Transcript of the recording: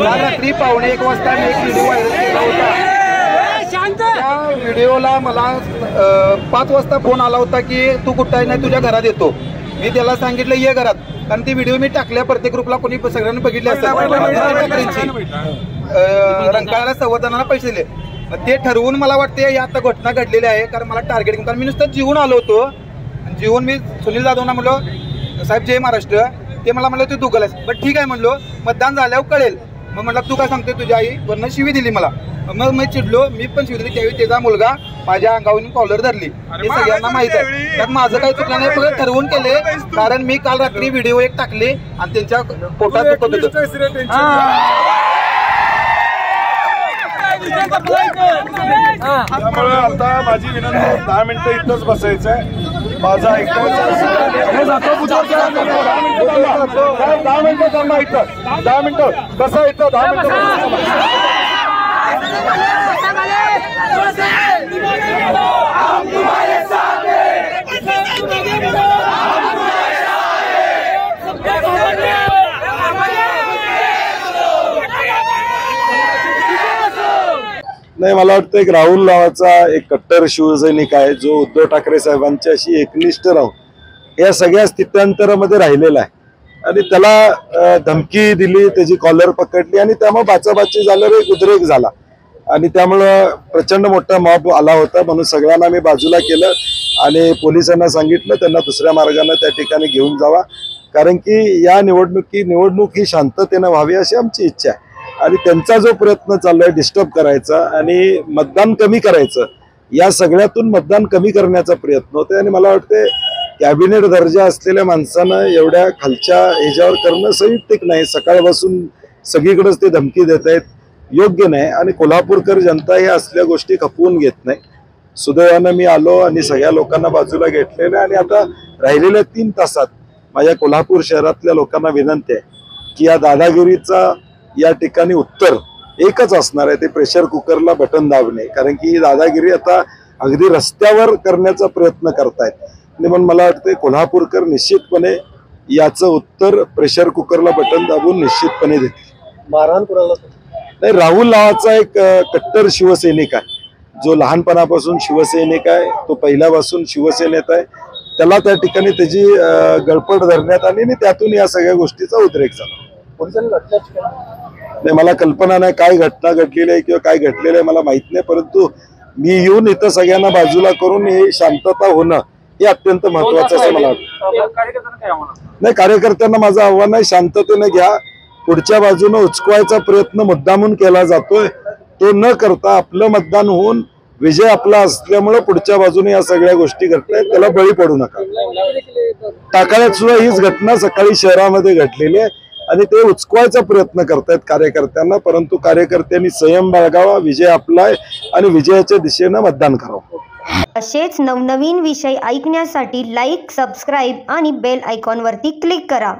रात्री 1:15 वाजता एक व्हिडिओ व्हायरल केला होता। त्या व्हिडिओला मला 5 वाजता फोन आला होता की तू कुठं आहे, नाही तुझ्या घरात येतो। मी त्याला सांगितलं ये घरात, कारण ती व्हिडिओ मी टाकल्या प्रत्येक ग्रुपला कोणी सगळ्यांनी बघितली असेल। रंकाळ्याला संवर्धनाला पैसे दिले, ते ठरवून मला वाटते या आता घटना घडलेली आहे। कारण मला टार्गेटिंग, कारण मी नुसतं जीवन आलो होतो, जीवन मी सुनील जाधवना म्हणलो साहेब जय महाराष्ट्र, ते मला म्हणलं तू दुगल आहेस, बट ठीक आहे म्हणलो, मतदान झाल्यावर कळेल। मग म्हटलं तू काय सांगते, तुझी आई वरनं शिवी दिली मला, मग मी चिडलो, मी पण शिवी दिली। त्यावेळी त्याचा मुलगा माझ्या अंगावरून कॉलर धरली, हे सगळ्यांना माहित आहे। त्यात माझं काही चुकलं नाही, फक्त ठरवून केले, कारण मी काल रात्री व्हिडिओ एक टाकले आणि त्यांच्या पोटात दुखत होतं। त्यामुळे आता माझी विनंती 10 मिनिटं इथंच बसायचं आहे, माझा ऐकायचा 10 मिनिटं थांबा इथं, 10 मिनिटं बसा इथं, 10 मिनिटं। नाही, मला वाटतं एक राहुल नावाचा एक कट्टर शिवसैनिक आहे, जो उद्धव ठाकरे साहेबांच्याशी एकनिष्ठ राहून या सगळ्या स्थित्यांतरामध्ये राहिलेला आहे, आणि त्याला धमकी दिली, त्याची कॉलर पकडली, आणि त्यामुळे बाचाबाची झाल्यावर एक उद्रेक झाला, आणि त्यामुळं प्रचंड मोठा मॉब आला होता। म्हणून सगळ्यांना मी बाजूला केलं आणि पोलिसांना सांगितलं त्यांना दुसऱ्या मार्गाने त्या ठिकाणी घेऊन जावा, कारण की या निवडणूक ही शांततेनं व्हावी अशी आमची इच्छा आहे। आणि त्यांचा जो प्रयत्न चाललाय डिस्टर्ब करायचा आणि मतदान कमी करायचं, या सगळ्यातून मतदान कमी करण्याचा प्रयत्न होतोय। आणि मला वाटते कॅबिनेट दर्जा असलेल्या माणसानं एवढ्या खालच्या ह्याच्यावर करणं संयुक्तिक नाही। सकाळपासून सगळीकडेच ते धमकी देत आहेत, योग्य नाही, आणि कोल्हापूरकर जनता हे असल्या गोष्टी खपवून घेत नाही। सुदैवानं मी आलो आणि सगळ्या लोकांना बाजूला घेतलेलं आहे, आणि आता राहिलेल्या 3 तासात माझ्या कोल्हापूर शहरातल्या लोकांना विनंती आहे की या दादागिरीचा या ठिकाणी उत्तर एकच असणार आहे, ते प्रेशर कुकरला बटन दाबणे, कारण की ही दादागिरी आता अगदी रस्त्यावर करण्याचा प्रयत्न करतायत। आणि म्हणून मला वाटतं कोल्हापूरकर निश्चितपणे याचं उत्तर प्रेशर कुकरला बटन दाबून निश्चितपणे देतील। मारहाण कुणाला नाही, राहुल नावाचा एक कट्टर शिवसैनिक आहे, जो लहानपणापासून शिवसैनिक आहे, तो पहिल्यापासून शिवसेनेत आहे, त्याला त्या ठिकाणी त्याची गळपट धरण्यात आली आणि त्यातून या सगळ्या गोष्टीचा उद्रेक झाला। नाही, मला कल्पना नाही काय घटना घडलेली आहे किंवा काय घडलेलं आहे मला माहित नाही, परंतु मी येऊन इथं सगळ्यांना बाजूला करून हे शांतता होणं हे अत्यंत महत्वाचं असं मला वाटतं. नाही, कार्यकर्त्यांना माझं आव्हान आहे, शांततेने घ्या. पुढच्या बाजूने उचकवायचा प्रयत्न मुद्दामून केला जातोय, तो न करता आपलं मतदान होऊन विजय आपला असल्यामुळे पुढच्या बाजूने या सगळ्या गोष्टी घडतायत, त्याला बळी पडू नका. टाकाळ्यात सुद्धा हीच घटना सकाळी शहरामध्ये घडलेली आहे आणि ते उचकवायचा प्रयत्न करतायत कार्यकर्त्यांना, परंतु कार्यकर्त्यांनी संयम बाळगावा. विजय आपला आहे आणि विजयाच्या दिशेनं मतदान करावं. असेच नवनवीन विषय ऐकण्यासाठी लाईक, सबस्क्राईब आणि बेल आयकॉनवरती क्लिक करा.